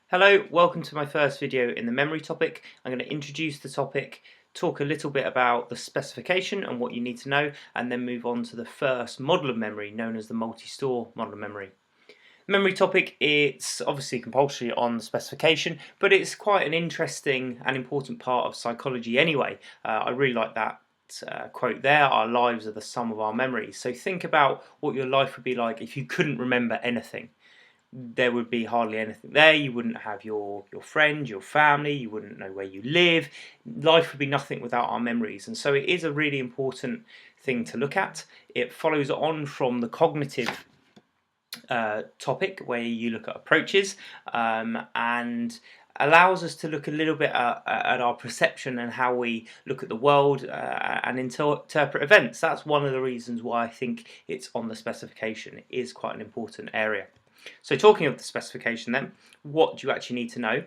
Hello, welcome to my first video in the memory topic. I'm going to introduce the topic, talk a little bit about the specification and what you need to know, and then move on to the first model of memory known as the multi-store model of memory. Memory topic, it's obviously compulsory on the specification, but it's quite an interesting and important part of psychology anyway. I really like that quote there, our lives are the sum of our memories. So think about what your life would be like if you couldn't remember anything. There would be hardly anything there. You wouldn't have your friends, your family, you wouldn't know where you live. Life would be nothing without our memories, and so it is a really important thing to look at. It follows on from the cognitive topic where you look at approaches and allows us to look a little bit at our perception and how we look at the world and interpret events. That's one of the reasons why I think it's on the specification. It is quite an important area. So talking of the specification then, what do you actually need to know?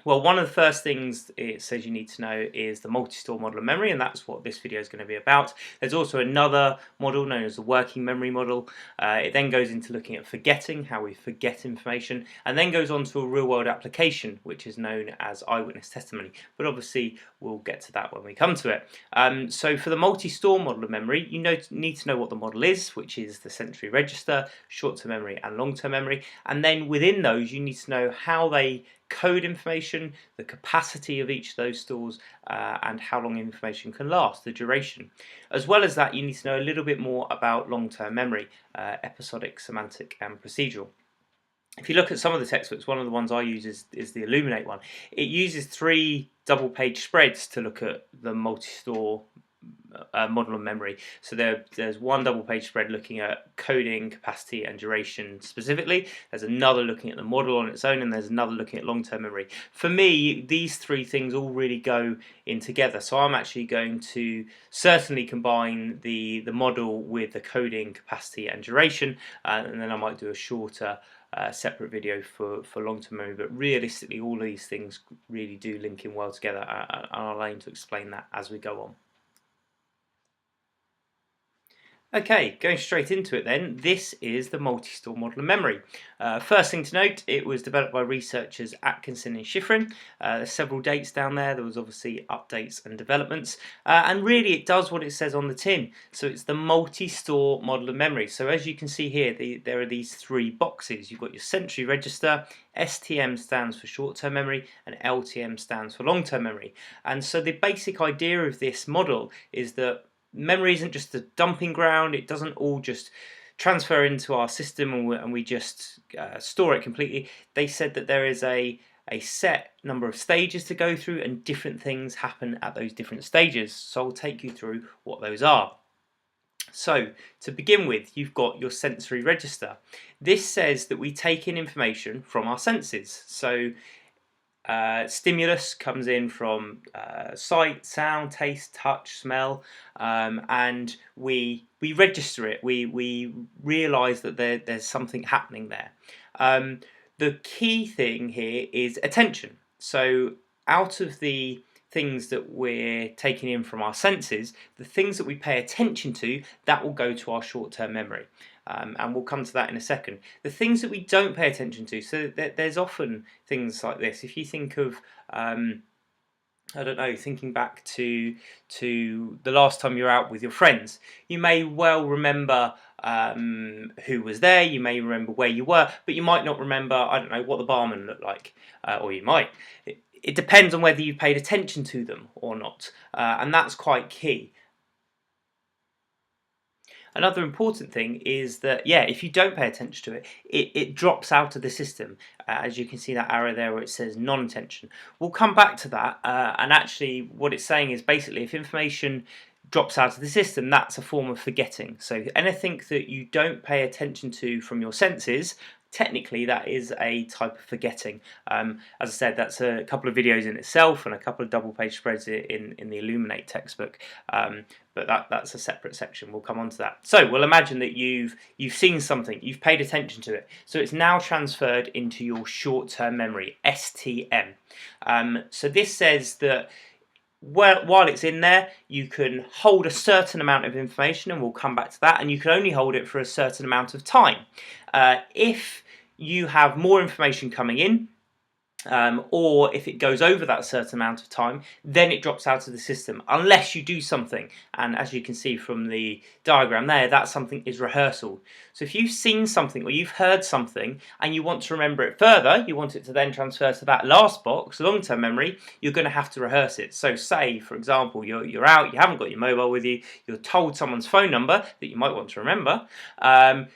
Well, one of the first things it says you need to know is the multi-store model of memory, and that's what this video is going to be about. There's also another model known as the working memory model. It then goes into looking at forgetting, how we forget information, and then goes on to a real-world application, which is known as eyewitness testimony. But obviously, we'll get to that when we come to it. So for the multi-store model of memory, you need to know what the model is, which is the sensory register, short-term memory, and long-term memory. And then within those, you need to know how they code information, the capacity of each of those stores, and how long information can last, the duration. As well as that, you need to know a little bit more about long-term memory, episodic, semantic, and procedural. If you look at some of the textbooks, one of the ones I use is the Illuminate one. It uses 3 double-page spreads to look at the multi-store model of memory. So there's one double-page spread looking at coding, capacity, and duration specifically. There's another looking at the model on its own, and there's another looking at long-term memory. For me, these 3 things all really go in together. So I'm actually going to certainly combine the model with the coding, capacity, and duration, and then I might do a shorter separate video for long-term memory. But realistically, all these things really do link in well together, and I'll aim to explain that as we go on. Okay, going straight into it then, this is the multi-store model of memory. First thing to note, it was developed by researchers ATKINSON and SHIFFRIN. There's several dates down there, there was obviously updates and developments, and really it does what it says on the tin. So it's the multi-store model of memory. So as you can see here, there are these 3 boxes. You've got your sensory register, STM stands for short-term memory, and LTM stands for long-term memory. And so the basic idea of this model is that memory isn't just a dumping ground. It doesn't all just transfer into our system and we just store it completely. They said that there is a set number of stages to go through, and different things happen at those different stages. So I'll take you through what those are. So to begin with, you've got your sensory register. This says that we take in information from our senses. So stimulus comes in from sight, sound, taste, touch, smell, and we register it. We realise that there's something happening there. The key thing here is attention. So out of the things that we're taking in from our senses, the things that we pay attention to, that will go to our short-term memory. And we'll come to that in a second. The things that we don't pay attention to, so there's often things like this. If you think of, I don't know, thinking back to the last time you're out with your friends, you may well remember who was there, you may remember where you were, but you might not remember, I don't know, what the barman looked like, or you might. It depends on whether you paid attention to them or not, and that's quite key. Another important thing is that, yeah, if you don't pay attention to it, it drops out of the system. As you can see that arrow there where it says non-attention. We'll come back to that, and actually what it's saying is basically if information drops out of the system, that's a form of forgetting. So anything that you don't pay attention to from your senses, technically that is a type of forgetting. As I said, that's a couple of videos in itself and a couple of double-page spreads in the Illuminate textbook. But that's a separate section. We'll come on to that. So we'll imagine that you've seen something, you've paid attention to it, so it's now transferred into your short-term memory, STM. So this says that while it's in there, you can hold a certain amount of information, and we'll come back to that, and you can only hold it for a certain amount of time. If you have more information coming in, or if it goes over that certain amount of time, then it drops out of the system unless you do something. And as you can see from the diagram there, that something is rehearsal. So if you've seen something or you've heard something and you want to remember it further, you want it to then transfer to that last box, long-term memory, you're going to have to rehearse it. So say, for example, you're out, you haven't got your mobile with you, you're told someone's phone number that you might want to remember,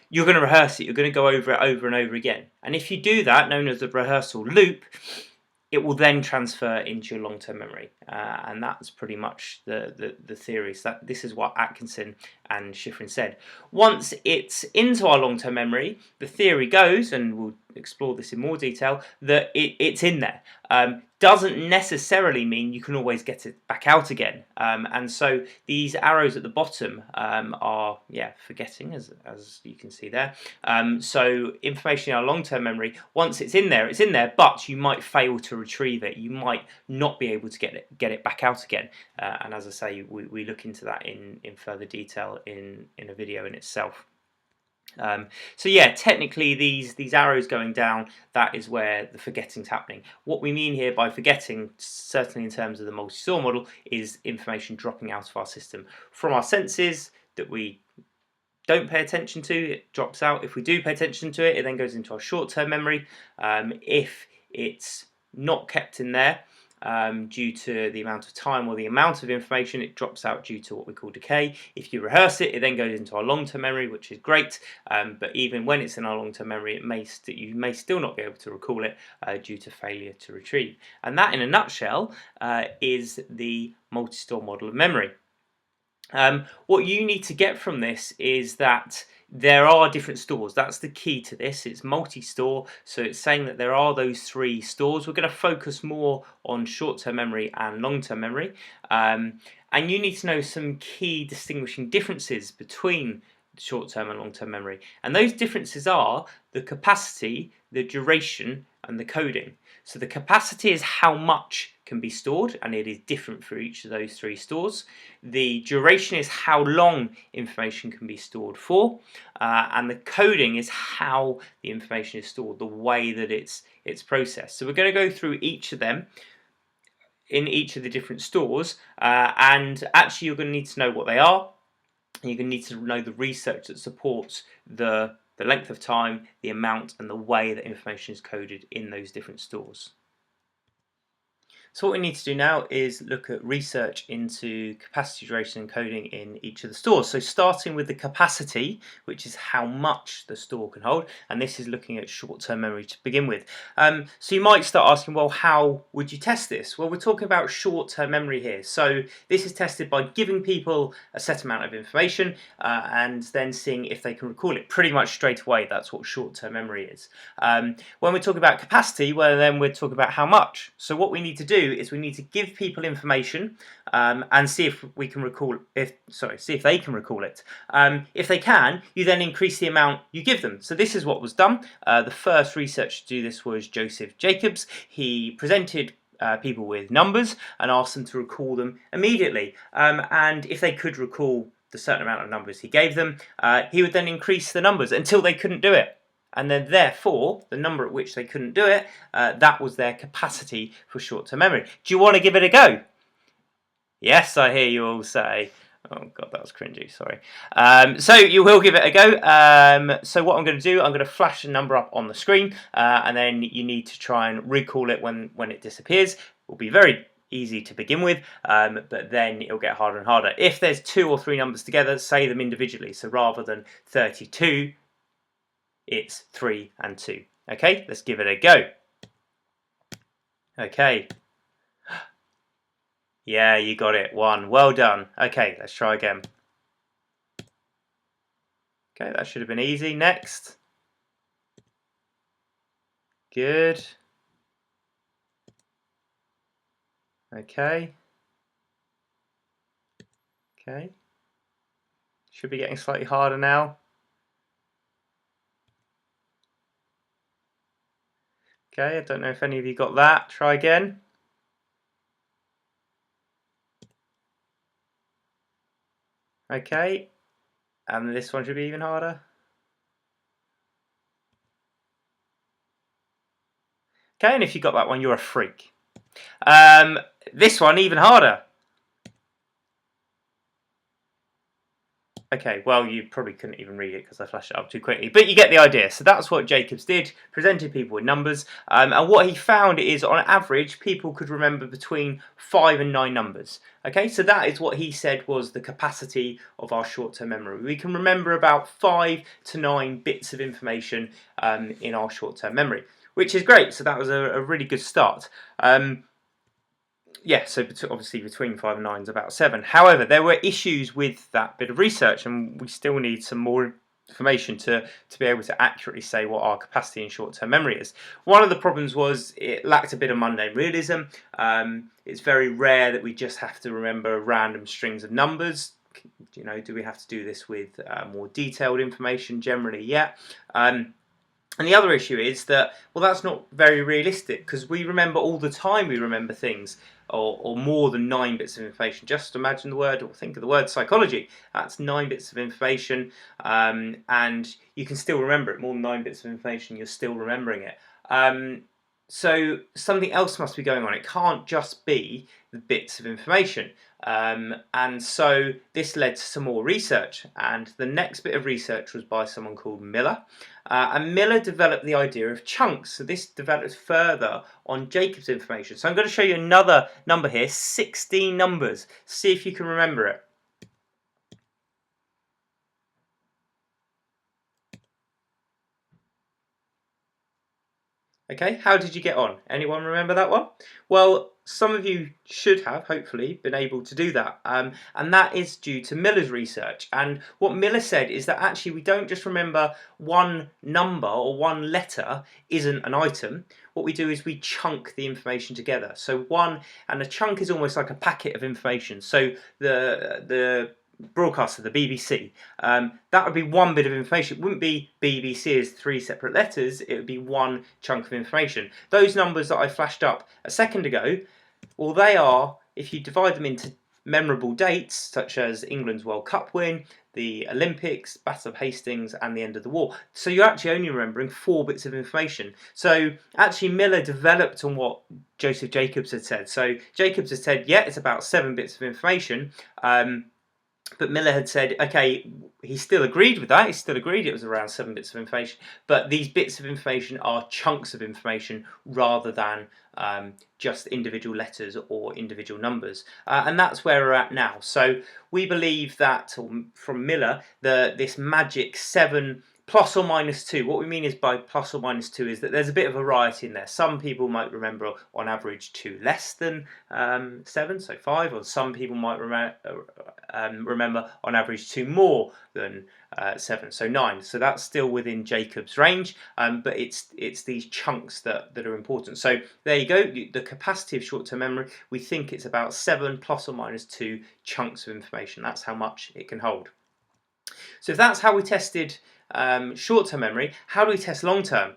you're going to rehearse it, you're going to go over it over and over again. And if you do that, known as the rehearsal loop, it will then transfer into your long-term memory, and that's pretty much the theory. So this is what Atkinson and SHIFFRIN said. Once it's into our long-term memory, the theory goes, and we'll explore this in more detail, that it's in there. Doesn't necessarily mean you can always get it back out again, and so these arrows at the bottom are forgetting, as you can see there. So information in our long-term memory, once it's in there, but you might fail to retrieve it. You might not be able to get it back out again, and as I say, we look into that in further detail in a video in itself. So yeah, technically these arrows going down, that is where the forgetting's happening. What we mean here by forgetting, certainly in terms of the multi-store model, is information dropping out of our system from our senses that we don't pay attention to. It drops out. If we do pay attention to it, it then goes into our short-term memory. If it's not kept in there, due to the amount of time or the amount of information, it drops out due to what we call decay. If you rehearse it, it then goes into our long-term memory, which is great, but even when it's in our long-term memory, you may still not be able to recall it due to failure to retrieve. And that, in a nutshell, is the multi-store model of memory. What you need to get from this is that there are different stores. That's the key to this. It's multi-store, so it's saying that there are those three stores. We're going to focus more on short-term memory and long-term memory, and you need to know some key distinguishing differences between short-term and long-term memory. And those differences are the capacity, the duration, and the coding. So the capacity is how much can be stored, and it is different for each of those three stores. The duration is how long information can be stored for, and the coding is how the information is stored, the way that it's processed. So we're going to go through each of them in each of the different stores, and actually you're going to need to know what they are, and you're going to need to know the research that supports the length of time, the amount, and the way that information is coded in those different stores. So what we need to do now is look at research into capacity, duration, and coding in each of the stores. So starting with the capacity, which is how much the store can hold, and this is looking at short-term memory to begin with. So you might start asking, well, how would you test this? Well, we're talking about short-term memory here. So this is tested by giving people a set amount of information and then seeing if they can recall it pretty much straight away. That's what short-term memory is. When we're talking about capacity, well, then we're talking about how much. So what we need to do is we need to give people information and see if we can recall see if they can recall it. If they can, you then increase the amount you give them. So this is what was done. The first researcher to do this was Joseph Jacobs. He presented people with numbers and asked them to recall them immediately. And if they could recall the certain amount of numbers he gave them, he would then increase the numbers until they couldn't do it. And then therefore, the number at which they couldn't do it, that was their capacity for short-term memory. Do you want to give it a go? Yes, I hear you all say. Oh God, that was cringy, sorry. So you will give it a go. So what I'm going to do, I'm going to flash a number up on the screen, and then you need to try and recall it when it disappears. It will be very easy to begin with, but then it'll get harder and harder. If there's 2 or 3 numbers together, say them individually. So rather than 32, it's 3 and 2. Okay, let's give it a go. Okay. Yeah, you got it. 1. Well done. Okay, let's try again. Okay, that should have been easy. Next. Good. Okay. Okay. Should be getting slightly harder now. Okay, I don't know if any of you got that. Try again. Okay. And this one should be even harder. Okay, and if you got that one, you're a freak. This one, even harder. Okay, well, you probably couldn't even read it because I flashed it up too quickly, but you get the idea. So that's what Jacobs did, presented people with numbers, and what he found is, on average, people could remember between 5 and 9 numbers. Okay, so that is what he said was the capacity of our short-term memory. We can remember about 5 to 9 bits of information in our short-term memory, which is great. So that was a really good start. Yeah, so obviously between 5 and 9 is about 7. However, there were issues with that bit of research, and we still need some more information to be able to accurately say what our capacity in short-term memory is. One of the problems was it lacked a bit of mundane realism. It's very rare that we just have to remember random strings of numbers. You know, do we have to do this with more detailed information? Generally, yeah. And the other issue is that, well, that's not very realistic, because we remember all the time, we remember things, or more than 9 bits of information. Just imagine the word, or think of the word psychology. That's 9 bits of information, and you can still remember it. More than 9 bits of information, you're still remembering it. So something else must be going on. It can't just be the bits of information. And so this led to some more research, and the next bit of research was by someone called Miller. And Miller developed the idea of chunks. So this developed further on Jacobs' information. So I'm going to show you another number here, 16 numbers. See if you can remember it. Okay, how did you get on? Anyone remember that one? Well, some of you should have, hopefully, been able to do that. And that is due to Miller's research. And what Miller said is that actually we don't just remember one number or one letter isn't an item. What we do is we chunk the information together. So and a chunk is almost like a packet of information. So the broadcaster, the BBC, that would be one bit of information. It wouldn't be BBC as 3 separate letters, it would be one chunk of information. Those numbers that I flashed up a second ago, well, they are, if you divide them into memorable dates, such as England's World Cup win, the Olympics, Battle of Hastings, and the end of the war. So you're actually only remembering 4 bits of information. So actually Miller developed on what Joseph Jacobs had said. So Jacobs had said, yeah, it's about 7 bits of information, but Miller had said, okay, he still agreed with that. He still agreed it was around 7 bits of information. But these bits of information are chunks of information rather than just individual letters or individual numbers. And that's where we're at now. So we believe that, from Miller, this magic 7 plus or minus 2. What we mean is by plus or minus 2 is that there's a bit of variety in there. Some people might remember on average 2 less than 7, so 5, or some people might remember on average 2 more than 7, so 9. So that's still within Jacobs' range, but it's these chunks that are important. So there you go, the capacity of short-term memory, we think it's about 7 plus or minus 2 chunks of information. That's how much it can hold. So if that's how we tested short-term memory, how do we test long-term?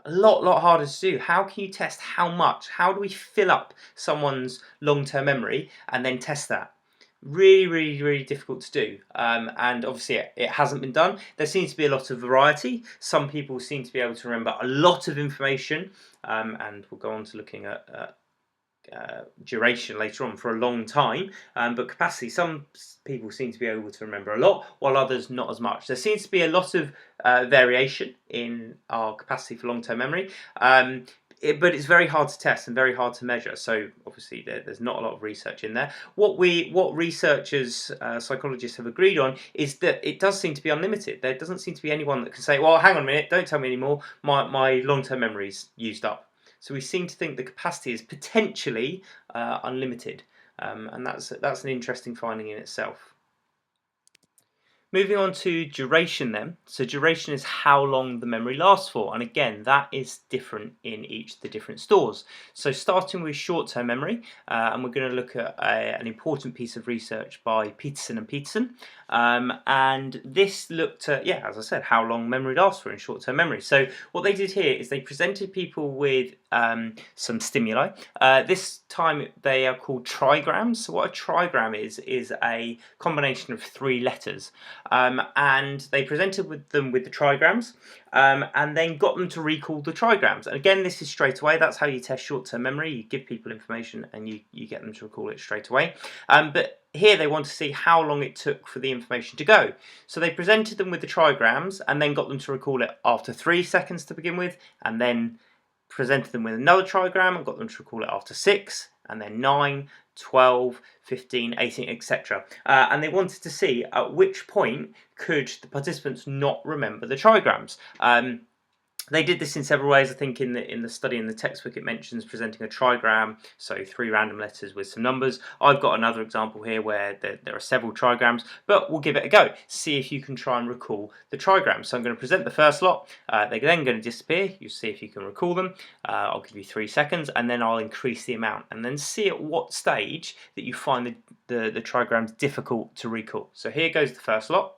A lot harder to do. How can you test how much? How do we fill up someone's long-term memory and then test that? Really difficult to do, and obviously it hasn't been done. There seems to be a lot of variety. Some people seem to be able to remember a lot of information, and we'll go on to looking at duration later on for a long time, but capacity, some people seem to be able to remember a lot while others not as much. There seems to be a lot of variation in our capacity for long-term memory, but it's very hard to test and very hard to measure, so obviously there's not a lot of research in there. What researchers, psychologists have agreed on is that it does seem to be unlimited. There doesn't seem to be anyone that can say, well, hang on a minute, don't tell me anymore, my long-term memory's used up. So we seem to think the capacity is potentially unlimited, and that's an interesting finding in itself. Moving on to duration then. So duration is how long the memory lasts for, and again that is different in each of the different stores. So starting with short-term memory, and we're going to look at an important piece of research by Peterson and Peterson, and this looked at, yeah, as I said, how long memory lasts for in short-term memory. So what they did here is they presented people with some stimuli. This time they are called trigrams. So what a trigram is a combination of 3 letters. and they presented them with the trigrams, and then got them to recall the trigrams. And again, this is straight away. That's how you test short-term memory. You give people information and you get them to recall it straight away. But here they want to see how long it took for the information to go. So they presented them with the trigrams and then got them to recall it after 3 seconds to begin with, and then presented them with another trigram and got them to recall it after 6, and then 9, 12, 15, 18, etc. And they wanted to see at which point could the participants not remember the trigrams. They did this in several ways. I think in the study in the textbook it mentions presenting a trigram, so 3 random letters with some numbers. I've got another example here where there are several trigrams, but we'll give it a go. See if you can try and recall the trigrams. So I'm going to present the first lot. They're then going to disappear. You'll see if you can recall them. I'll give you 3 seconds, and then I'll increase the amount, and then see at what stage that you find the trigrams difficult to recall. So here goes the first lot.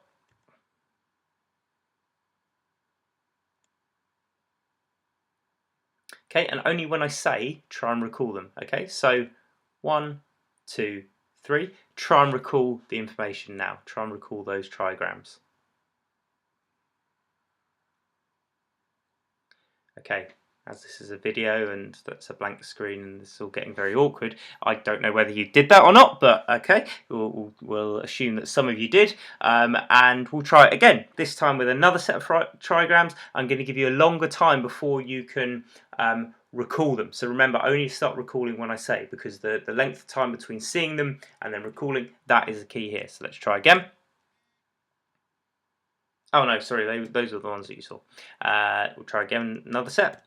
Okay, and only when I say try and recall them. Okay, so 1, 2, 3. Try and recall the information now. Try and recall those trigrams. Okay, as this is a video and that's a blank screen and this is all getting very awkward, I don't know whether you did that or not, but okay, we'll assume that some of you did, and we'll try it again, this time with another set of trigrams. I'm going to give you a longer time before you can recall them. So remember, only start recalling when I say, because the length of time between seeing them and then recalling, that is the key here. So let's try again. Oh no, sorry, those are the ones that you saw. We'll try again, another set.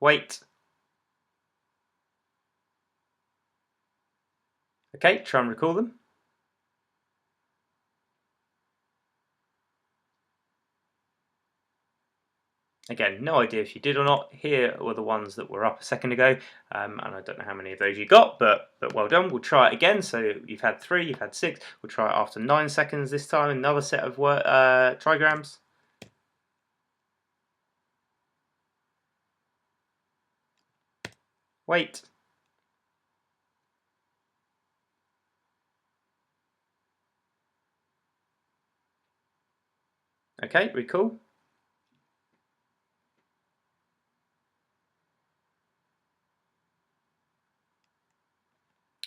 Wait. Okay, try and recall them. Again, no idea if you did or not. Here were the ones that were up a second ago, and I don't know how many of those you got, but well done. We'll try it again. So you've had 3, you've had 6. We'll try it after 9 seconds this time. Another set of trigrams. Wait. Okay, recall.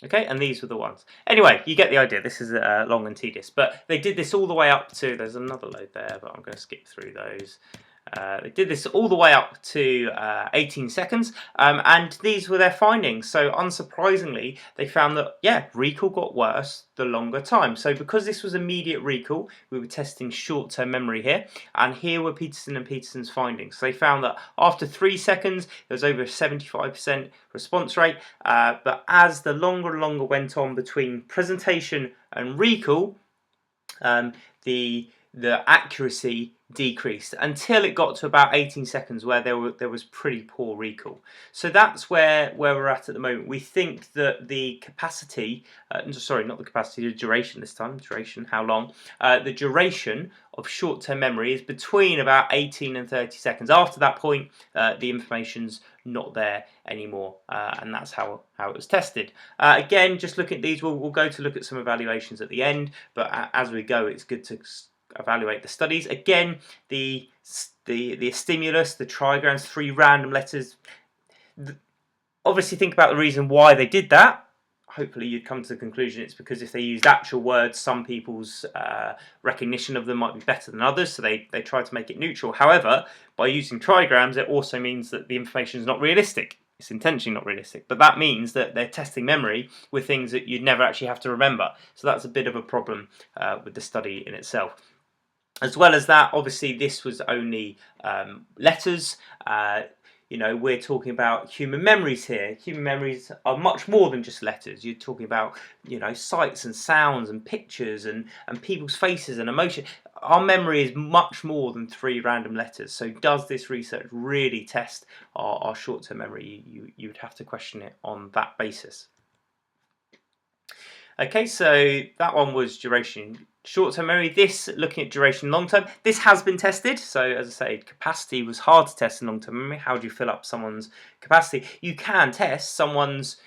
Okay, and these were the ones. Anyway, you get the idea. This is long and tedious, but they did this all the way up to, there's another load there, but I'm going to skip through those. They did this all the way up to 18 seconds, and these were their findings. So unsurprisingly, they found that, yeah, recall got worse the longer time. So because this was immediate recall, we were testing short-term memory here, and here were Peterson and Peterson's findings. So they found that after 3 seconds, there was over a 75% response rate, but as the longer and longer went on between presentation and recall, the accuracy decreased until it got to about 18 seconds where there was pretty poor recall. So that's where we're at the moment. We think that the capacity, sorry, not the capacity, the duration this time, duration, how long? The duration of short-term memory is between about 18 and 30 seconds. After that point, the information's not there anymore, and that's how it was tested. Again, just looking at these, we'll go to look at some evaluations at the end, but as we go, it's good to evaluate the studies. Again, the stimulus, the trigrams, 3 random letters. Obviously, think about the reason why they did that. Hopefully, you'd come to the conclusion it's because if they used actual words, some people's recognition of them might be better than others, so they try to make it neutral. However, by using trigrams, it also means that the information is not realistic. It's intentionally not realistic, but that means that they're testing memory with things that you'd never actually have to remember. So that's a bit of a problem with the study in itself. As well as that, obviously this was only letters. You know, we're talking about human memories here. Human memories are much more than just letters. You're talking about, you know, sights and sounds and pictures and people's faces and emotion. Our memory is much more than 3 random letters. So does this research really test our short-term memory? You would have to question it on that basis. Okay, so that one was duration, short-term memory. This, looking at duration long-term, this has been tested. So as I say, capacity was hard to test in long-term memory. How do you fill up someone's capacity? You can test someone's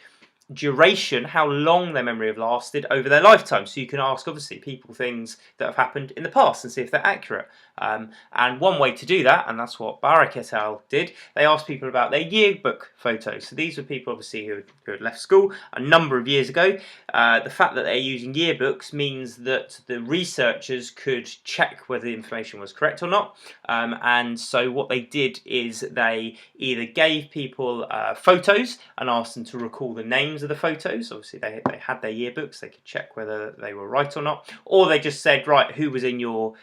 duration, how long their memory have lasted over their lifetime. So you can ask, obviously, people things that have happened in the past and see if they're accurate. And one way to do that, and that's what Barak et al. Did, they asked people about their yearbook photos. So these were people, obviously, who had left school a number of years ago. The fact that they're using yearbooks means that the researchers could check whether the information was correct or not. And so what they did is they either gave people photos and asked them to recall the names of the photos. Obviously they had their yearbooks, they could check whether they were right or not, or they just said, right, who was in your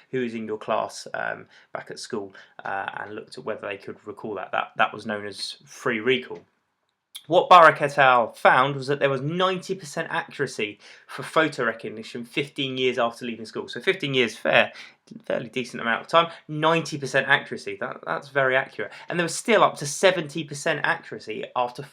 class back at school, and looked at whether they could recall that was known as free recall. What Barak et al. Found was that there was 90% accuracy for photo recognition 15 years after leaving school. So 15 years, fairly decent amount of time. 90% accuracy, that's very accurate. And there was still up to 70% accuracy after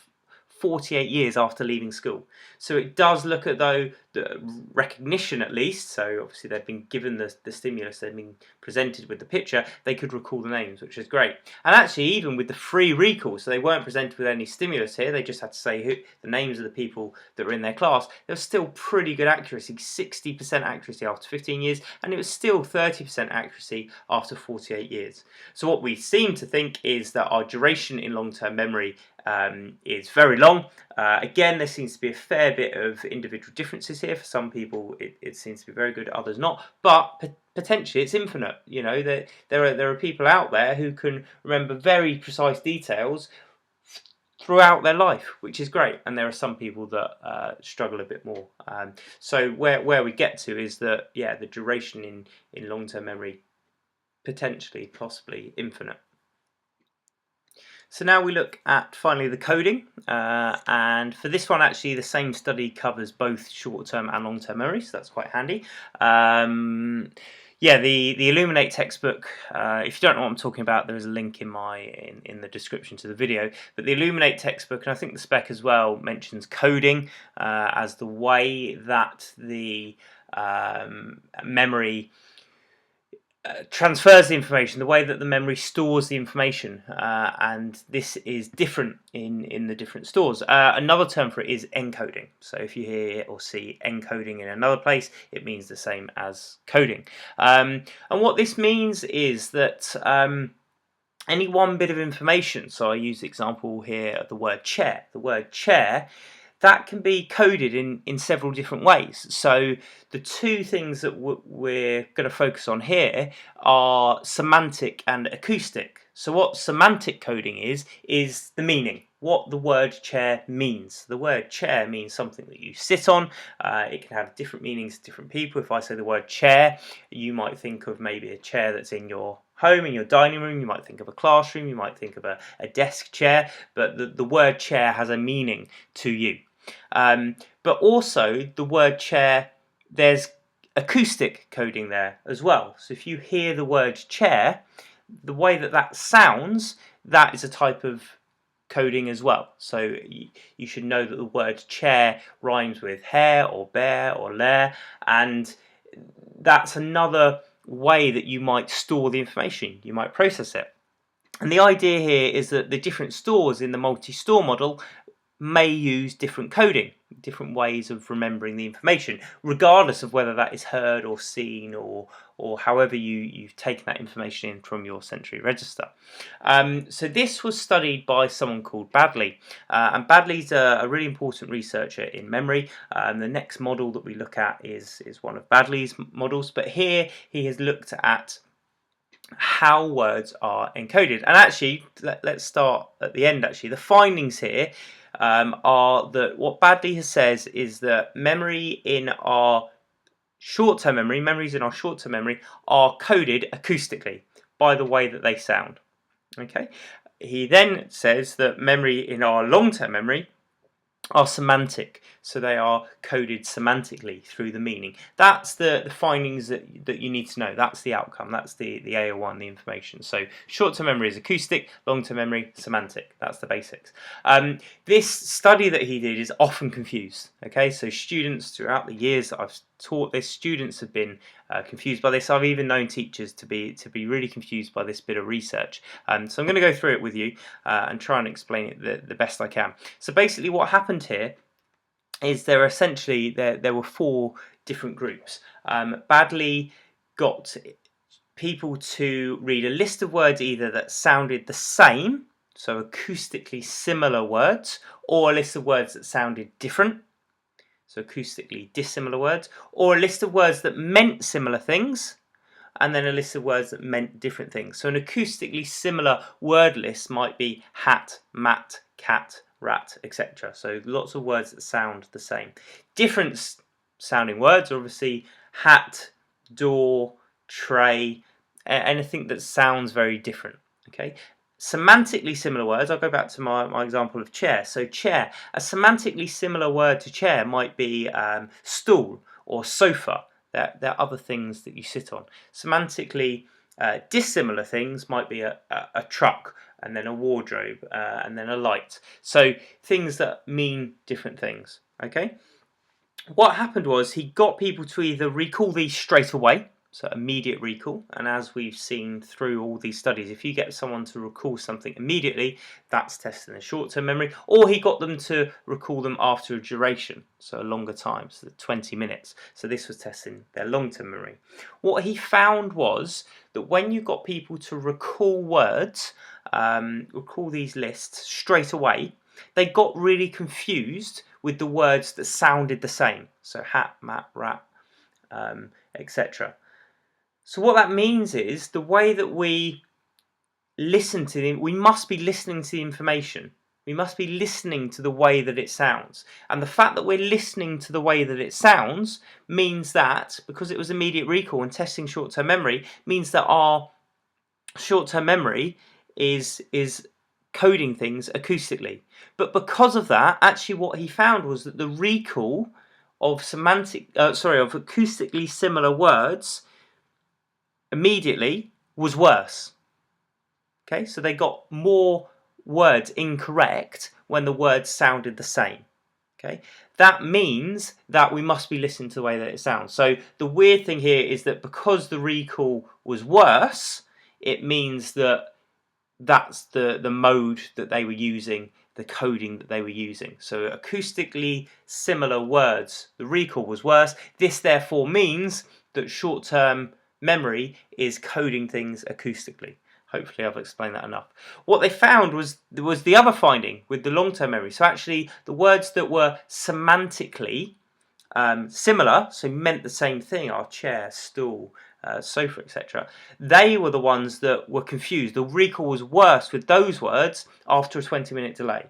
48 years after leaving school. So it does look at, though, the recognition at least, so obviously they've been given the stimulus, they've been presented with the picture, they could recall the names, which is great. And actually, even with the free recall, so they weren't presented with any stimulus here, they just had to say the names of the people that were in their class, there was still pretty good accuracy, 60% accuracy after 15 years, and it was still 30% accuracy after 48 years. So what we seem to think is that our duration in long-term memory is very long. Again, there seems to be a fair bit of individual differences here. For some people it seems to be very good, others not, but potentially it's infinite. You know, there are people out there who can remember very precise details throughout their life, which is great, and there are some people that struggle a bit more. So where we get to is that, yeah, the duration in long-term memory potentially, possibly infinite. So now we look at finally the coding, and for this one actually the same study covers both short-term and long-term memory, so that's quite handy. Yeah, the Illuminate textbook, if you don't know what I'm talking about, there is a link in the description to the video, but the Illuminate textbook, and I think the SPEC as well, mentions coding as the way that the memory transfers the information, the way that the memory stores the information, and this is different in the different stores. Another term for it is encoding. So if you hear or see encoding in another place, it means the same as coding. And what this means is that any one bit of information, so I use the example here of the word chair. The word chair, that can be coded in several different ways. So the two things that we're going to focus on here are semantic and acoustic. So what semantic coding is the meaning, what the word chair means. The word chair means something that you sit on. It can have different meanings to different people. If I say the word chair, you might think of maybe a chair that's in your home, in your dining room, you might think of a classroom, you might think of a desk chair, but the word chair has a meaning to you. But also the word chair, there's acoustic coding there as well. So if you hear the word chair, the way that sounds, that is a type of coding as well. So you should know that the word chair rhymes with hair or bear or lair, and that's another way that you might store the information, you might process it. And the idea here is that the different stores in the multi-store model may use different coding, different ways of remembering the information, regardless of whether that is heard or seen or however you've taken that information in from your sensory register. So this was studied by someone called Baddeley, and Baddeley's a really important researcher in memory. The next model that we look at is one of Baddeley's models, but here he has looked at how words are encoded. And actually, let's start at the end. Actually, the findings here are that what Baddeley says is that memories in our short-term memory are coded acoustically by the way that they sound. Okay. He then says that memory in our long-term memory are semantic, so they are coded semantically through the meaning. That's the findings that you need to know. That's the outcome. That's the AO1, the information. So short-term memory is acoustic, long-term memory semantic. That's the basics. This study that he did is often confused. Okay, so students throughout the years that I've taught this, students have been confused by this. I've even known teachers to be really confused by this bit of research. So I'm going to go through it with you and try and explain it the best I can. So basically what happened here is there essentially there were 4 different groups. Badley got people to read a list of words either that sounded the same, so acoustically similar words, or a list of words that sounded different, so acoustically dissimilar words, or a list of words that meant similar things, and then a list of words that meant different things. So an acoustically similar word list might be hat, mat, cat, rat, etc. So lots of words that sound the same. Different sounding words are obviously hat, door, tray, anything that sounds very different. Okay. Semantically similar words, I'll go back to my example of chair. So chair, a semantically similar word to chair might be stool or sofa. There are other things that you sit on. Semantically dissimilar things might be a truck, and then a wardrobe, and then a light. So things that mean different things. Okay. What happened was he got people to either recall these straight away, so immediate recall, and as we've seen through all these studies, if you get someone to recall something immediately, that's testing their short-term memory, or he got them to recall them after a duration, so a longer time, so 20 minutes. So this was testing their long-term memory. What he found was that when you got people to recall words, recall these lists straight away, they got really confused with the words that sounded the same, so hat, mat, rat, etc. So what that means is the way that we listen to them, we must be listening to the information. We must be listening to the way that it sounds. And the fact that we're listening to the way that it sounds means that, because it was immediate recall and testing short-term memory, means that our short-term memory is coding things acoustically. But because of that, actually what he found was that the recall of acoustically similar words immediately was worse. Okay, so they got more words incorrect when the words sounded the same. Okay, that means that we must be listening to the way that it sounds. So the weird thing here is that because the recall was worse, it means that that's the mode that they were using, the coding that they were using. So acoustically similar words, the recall was worse. This therefore means that short-term memory is coding things acoustically. Hopefully I've explained that enough. What they found was the other finding with the long-term memory. So actually the words that were semantically similar, so meant the same thing, our chair, stool, sofa, etc. They were the ones that were confused. The recall was worse with those words after a 20-minute delay.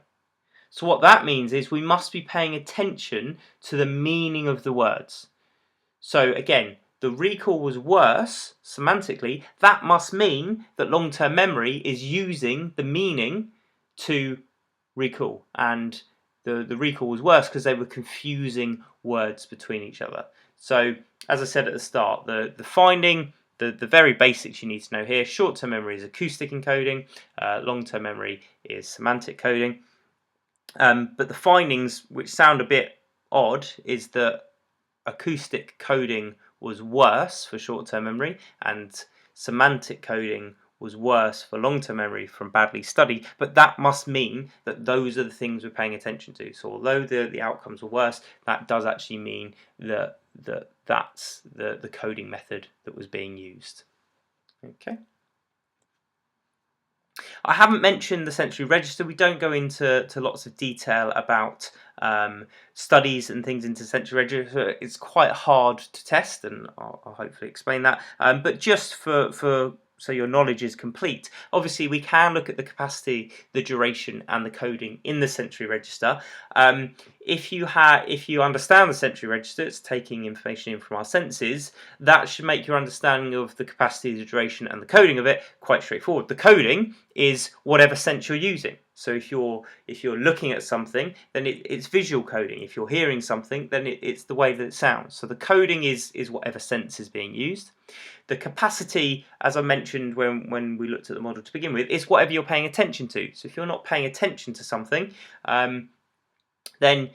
So what that means is we must be paying attention to the meaning of the words. So again, the recall was worse semantically. That must mean that long-term memory is using the meaning to recall, and the recall was worse because they were confusing words between each other. So as I said at the start, the finding, the very basics you need to know here: short-term memory is acoustic encoding, long-term memory is semantic coding. But the findings, which sound a bit odd, is that acoustic coding was worse for short-term memory and semantic coding was worse for long-term memory from Badley's study, but that must mean that those are the things we're paying attention to. So although the outcomes were worse, that does actually mean that that's the coding method that was being used. Okay. I haven't mentioned the sensory register. We don't go into lots of detail about studies and things into sensory register. It's quite hard to test, and I'll hopefully explain that. But just for so your knowledge is complete, obviously we can look at the capacity, the duration, and the coding in the sensory register. If you understand the sensory register, it's taking information in from our senses. That should make your understanding of the capacity, the duration, and the coding of it quite straightforward. The coding is whatever sense you're using. So if you're looking at something, then it's visual coding. If you're hearing something, then it's the way that it sounds. So the coding is whatever sense is being used. The capacity, as I mentioned when we looked at the model to begin with, is whatever you're paying attention to. So if you're not paying attention to something, then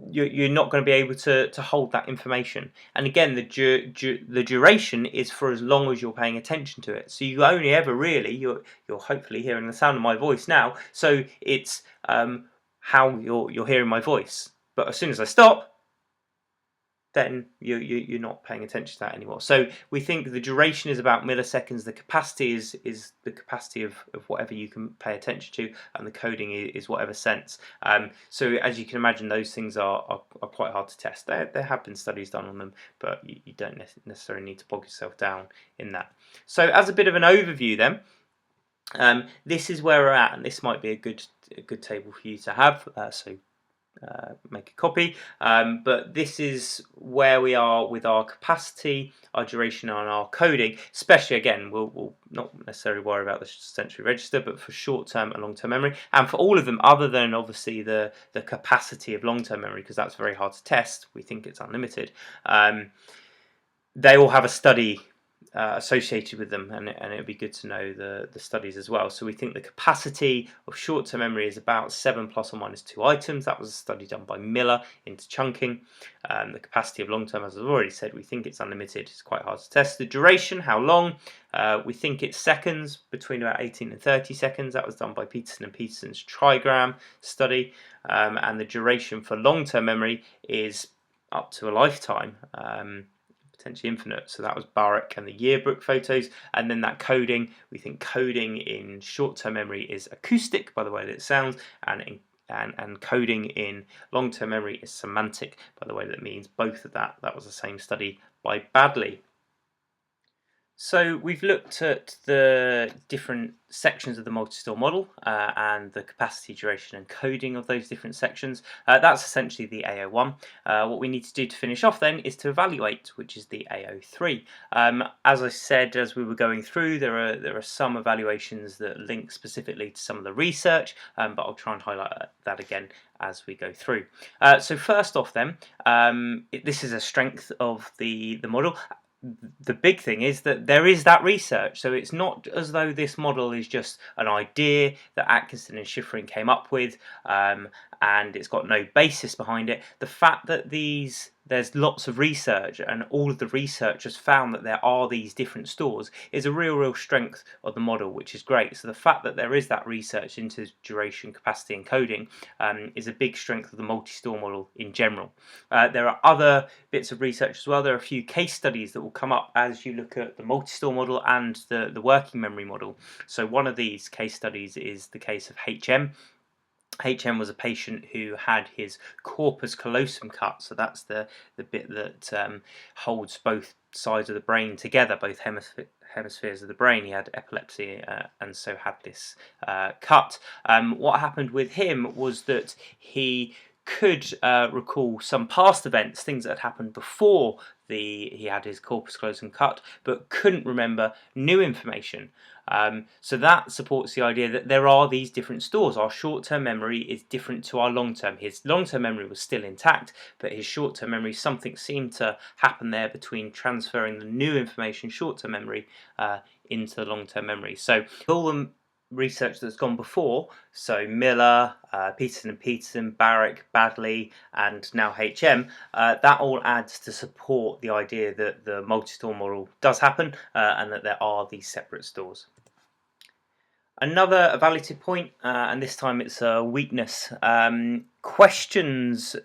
you're not going to be able to hold that information. And again, the duration is for as long as you're paying attention to it. So you only ever really, you're hopefully hearing the sound of my voice now, so it's how you're hearing my voice. But as soon as I stop, then you're not paying attention to that anymore. So we think the duration is about milliseconds, the capacity is the capacity of whatever you can pay attention to, and the coding is whatever sense. So as you can imagine, those things are quite hard to test. There have been studies done on them, but you don't necessarily need to bog yourself down in that. So as a bit of an overview then, this is where we're at, and this might be a good table for you to have. Make a copy, but this is where we are with our capacity, our duration, and our coding. Especially, again, we'll not necessarily worry about the sensory register, but for short-term and long-term memory, and for all of them, other than obviously the capacity of long-term memory, because that's very hard to test. We think it's unlimited. They all have a study associated with them, and it would be good to know the studies as well. So we think the capacity of short-term memory is about 7 plus or minus 2 items. That was a study done by Miller into chunking. The capacity of long-term, as I've already said, we think it's unlimited. It's quite hard to test. The duration, how long? We think it's seconds, between about 18 and 30 seconds. That was done by Peterson and Peterson's trigram study. And the duration for long-term memory is up to a lifetime. Potentially infinite. So that was Barrick and the yearbook photos. And then that coding, we think coding in short-term memory is acoustic by the way that it sounds, and coding in long-term memory is semantic by the way that it means. Both of that was the same study by Badley. So we've looked at the different sections of the multi-store model and the capacity, duration and coding of those different sections. That's essentially the AO1. What we need to do to finish off then is to evaluate, which is the AO3. As I said, as we were going through, there are some evaluations that link specifically to some of the research, but I'll try and highlight that again as we go through. So first off then, this is a strength of the model. The big thing is that there is that research, so it's not as though this model is just an idea that Atkinson and SHIFFRIN came up with and it's got no basis behind it. The fact that there's lots of research and all of the researchers found that there are these different stores is a real strength of the model, which is great. So the fact that there is that research into duration, capacity and coding is a big strength of the multi-store model in general. There are other bits of research as well. There are a few case studies that will come up as you look at the multi-store model and the working memory model. So one of these case studies is the case of HM. HM was a patient who had his corpus callosum cut, so that's the bit that holds both sides of the brain together, both hemispheres of the brain. He had epilepsy and so had this cut. What happened with him was that he could recall some past events, things that had happened before he had his corpus callosum cut, but couldn't remember new information. So that supports the idea that there are these different stores. Our short-term memory is different to our long-term. His long-term memory was still intact, but his short-term memory, something seemed to happen there between transferring the new information, short-term memory, into the long-term memory. So all the research that's gone before, so Miller, Peterson and Peterson, Barrick, Badley, and now HM, that all adds to support the idea that the multi-store model does happen and that there are these separate stores. Another evaluative point, and this time it's a weakness, questions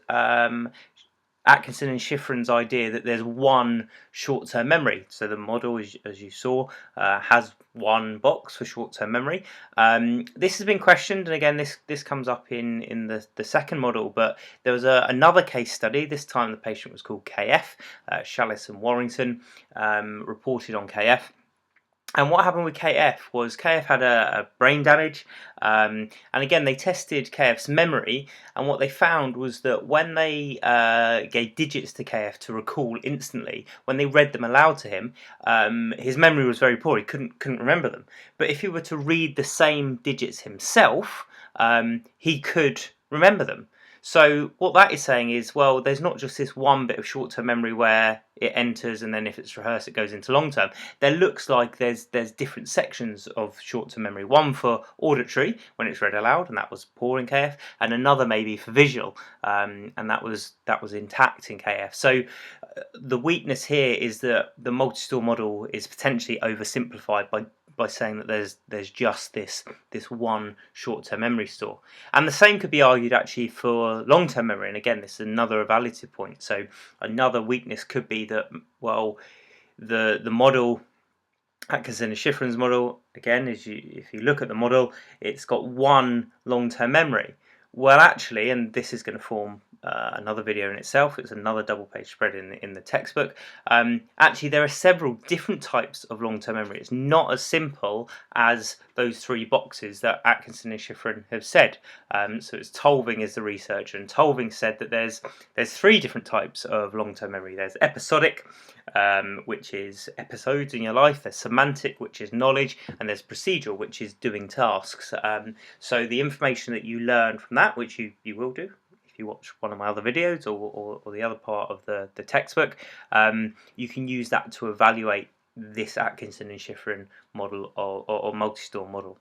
Atkinson and SHIFFRIN's idea that there's one short-term memory. So the model, as you saw, has one box for short-term memory. This has been questioned, and again, this comes up in the second model. But there was another case study. This time, the patient was called KF. Shallis and Warrington reported on KF. And what happened with KF was KF had a brain damage, and again they tested KF's memory, and what they found was that when they gave digits to KF to recall instantly, when they read them aloud to him, his memory was very poor. He couldn't remember them. But if he were to read the same digits himself, he could remember them. So what that is saying is, well, there's not just this one bit of short-term memory where it enters and then if it's rehearsed it goes into long-term. There looks like there's different sections of short-term memory. One for auditory when it's read aloud, and that was poor in KF, and another maybe for visual, and that was intact in KF. So the weakness here is that the multi-store model is potentially oversimplified by by saying that there's just this one short-term memory store. And the same could be argued actually for long-term memory. And again, this is another evaluative point. So another weakness could be that, well, the model, Atkinson and Shiffrin's model, again, if you look at the model, it's got one long-term memory. Well, actually, and this is going to form another video in itself, it's another double-page spread in the textbook. Actually, there are several different types of long-term memory. It's not as simple as those three boxes that Atkinson and Shiffrin have said. So it's Tolving is the researcher, and Tolving said that there's three different types of long-term memory. There's episodic, which is episodes in your life. There's semantic, which is knowledge, and there's procedural, which is doing tasks. So the information that you learn from that, which you will do if you watch one of my other videos or the other part of the textbook, you can use that to evaluate this Atkinson and Shiffrin model or multi-store model.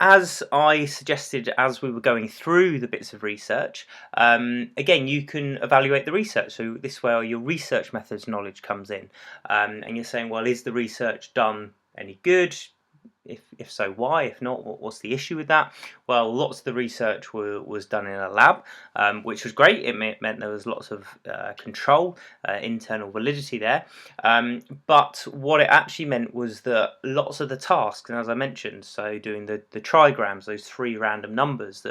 As I suggested as we were going through the bits of research, again, you can evaluate the research. So this is where your research methods knowledge comes in. And you're saying, well, is the research done any good? If so, why? If not, what's the issue with that? Well, lots of the research was done in a lab, which was great. It meant there was lots of control, internal validity there. But what it actually meant was that lots of the tasks, and as I mentioned, so doing the trigrams, those three random numbers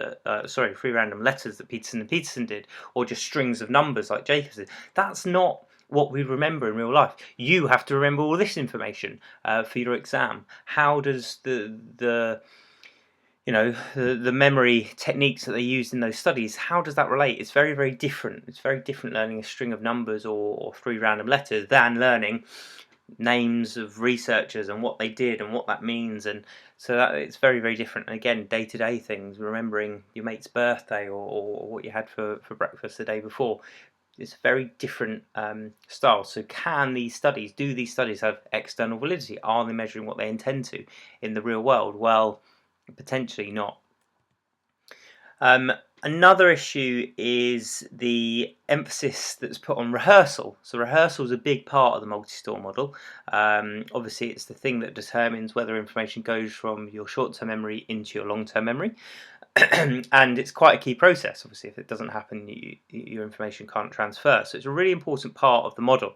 three random letters that Peterson and Peterson did, or just strings of numbers like Jacobs did, that's not what we remember in real life. You have to remember all this information for your exam. How does the memory techniques that they used in those studies, how does that relate? It's very, very different. It's very different learning a string of numbers or three random letters than learning names of researchers and what they did and what that means. And so that it's very, very different. And again, day-to-day things, remembering your mate's birthday or what you had for breakfast the day before. It's a very different style. So do these studies have external validity? Are they measuring what they intend to in the real world? Well, potentially not. Another issue is the emphasis that's put on rehearsal. So rehearsal is a big part of the multi-store model. Obviously, it's the thing that determines whether information goes from your short-term memory into your long-term memory. And it's quite a key process. Obviously, if it doesn't happen, your information can't transfer. So it's a really important part of the model.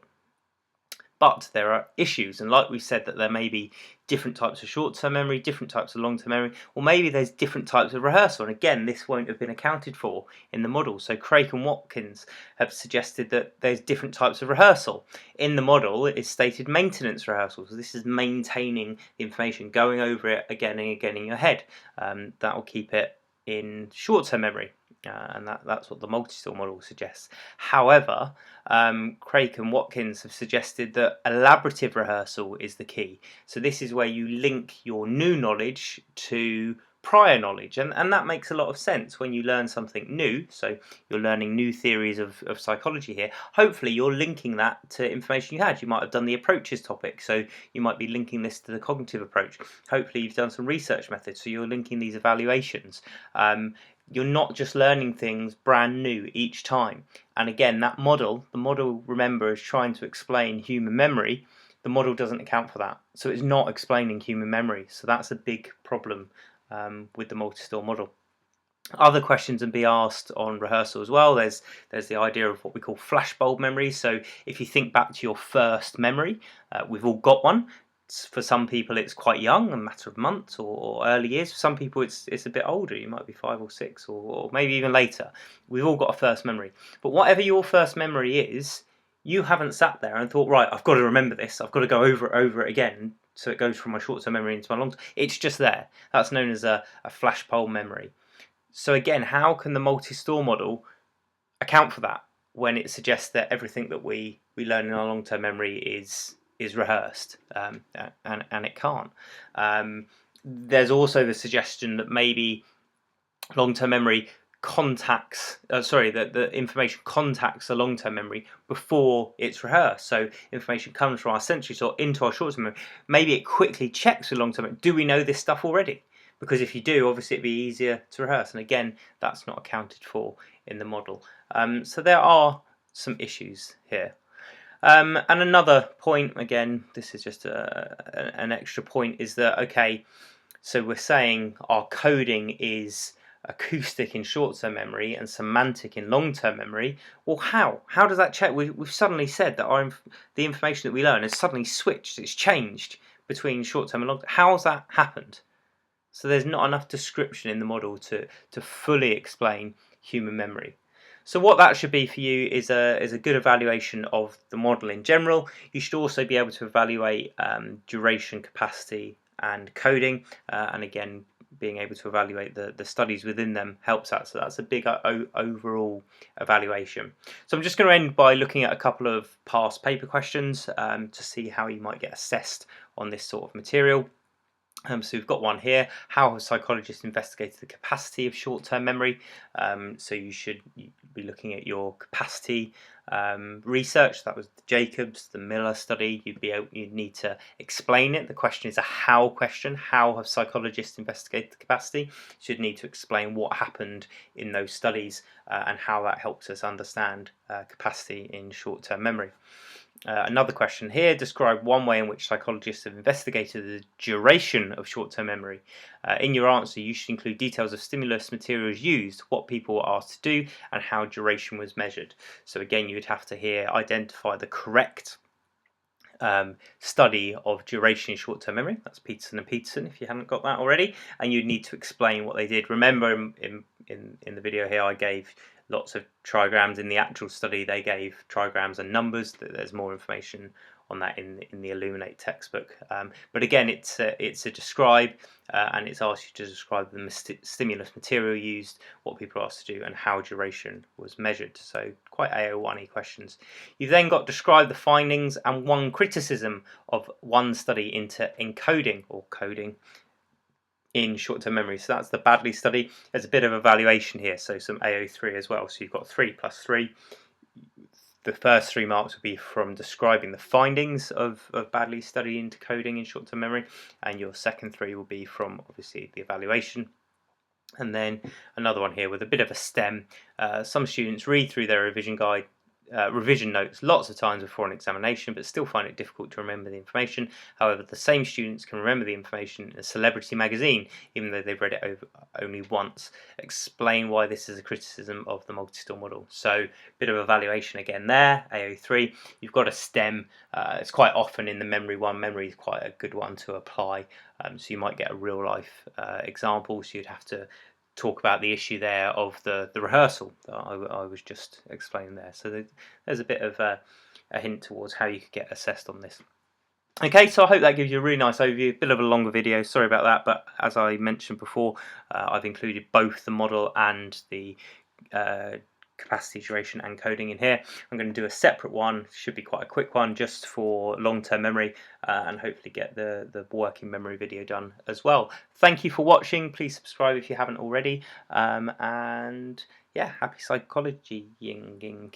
But there are issues, and like we said, that there may be different types of short-term memory, different types of long-term memory, or maybe there's different types of rehearsal. And again, this won't have been accounted for in the model. So Craik and Watkins have suggested that there's different types of rehearsal. In the model, it is stated maintenance rehearsal. So this is maintaining the information, going over it again and again in your head. That will keep it in short-term memory. And that's what the multi-store model suggests. However, Craik and Watkins have suggested that elaborative rehearsal is the key. So this is where you link your new knowledge to prior knowledge, and that makes a lot of sense when you learn something new. So you're learning new theories of psychology here. Hopefully you're linking that to information you had. You might have done the approaches topic, so you might be linking this to the cognitive approach. Hopefully you've done some research methods, so you're linking these evaluations. You're not just learning things brand new each time. And again, the model, remember, is trying to explain human memory. The model doesn't account for that. So it's not explaining human memory. So that's a big problem with the multi-store model. Other questions can be asked on rehearsal as well. There's the idea of what we call flashbulb memory. So if you think back to your first memory, we've all got one. For some people it's quite young, a matter of months or early years. For some people it's a bit older. You might be 5 or 6 or maybe even later. We've all got a first memory. But whatever your first memory is, you haven't sat there and thought, right, I've got to remember this. I've got to go over it again so it goes from my short-term memory into my long-term. It's just there. That's known as a flashbulb memory. So again, how can the multi-store model account for that when it suggests that everything that we learn in our long-term memory is rehearsed, and it can't. There's also the suggestion that maybe long-term memory that the information contacts the long-term memory before it's rehearsed. So information comes from our sensory store into our short-term memory. Maybe it quickly checks with long-term memory. Do we know this stuff already? Because if you do, obviously it'd be easier to rehearse. And again, that's not accounted for in the model. So there are some issues here. And another point, again, this is just an extra point, is that, okay, so we're saying our coding is acoustic in short-term memory and semantic in long-term memory. Well, how? How does that check? We've suddenly said that the information that we learn has suddenly switched, it's changed between short-term and long-term. How's that happened? So there's not enough description in the model to fully explain human memory. So what that should be for you is a good evaluation of the model in general. You should also be able to evaluate duration, capacity, and coding, and again, being able to evaluate the studies within them helps out. So that's a big overall evaluation. So I'm just going to end by looking at a couple of past paper questions to see how you might get assessed on this sort of material. So we've got one here. How have psychologists investigated the capacity of short-term memory? So you should be looking at your capacity research. That was the Jacobs, the Miller study. You'd need to explain it. The question is a how question. How have psychologists investigated the capacity? You should need to explain what happened in those studies and how that helps us understand capacity in short-term memory. Another question here, describe one way in which psychologists have investigated the duration of short-term memory. In your answer, you should include details of stimulus materials used, what people were asked to do, and how duration was measured. So again, you would have to here identify the correct study of duration in short-term memory. That's Peterson and Peterson, if you haven't got that already. And you'd need to explain what they did. Remember, in the video here, I gave lots of trigrams. In the actual study, they gave trigrams and numbers. There's more information on that in the Illuminate textbook. But again, it's a describe, and it's asked you to describe the stimulus material used, what people are asked to do, and how duration was measured. So quite AO1-y questions. You've then got describe the findings and one criticism of one study into encoding or coding in short-term memory. So that's the Badley study. There's a bit of evaluation here, so some AO3 as well. So you've got 3 plus 3. The first 3 marks will be from describing the findings of Badley's study into coding in short-term memory, and your second 3 will be from obviously the evaluation. And then another one here with a bit of a STEM. Some students read through their revision guide, revision notes lots of times before an examination, but still find it difficult to remember the information. However, the same students can remember the information in a celebrity magazine, even though they've read it only once. Explain why this is a criticism of the multi-store model. So, bit of evaluation again there, AO3. You've got a STEM. It's quite often in the memory one. Memory is quite a good one to apply. So you might get a real life example. So you'd have to talk about the issue there of the rehearsal that I was just explaining there. So there's a bit of a hint towards how you could get assessed on this. Okay, so I hope that gives you a really nice overview. A bit of a longer video, sorry about that, but as I mentioned before, I've included both the model and the capacity, duration and coding in here. I'm going to do a separate one, should be quite a quick one, just for long-term memory and hopefully get the working memory video done as well. Thank you for watching. Please subscribe if you haven't already, and yeah, happy psychology-ing.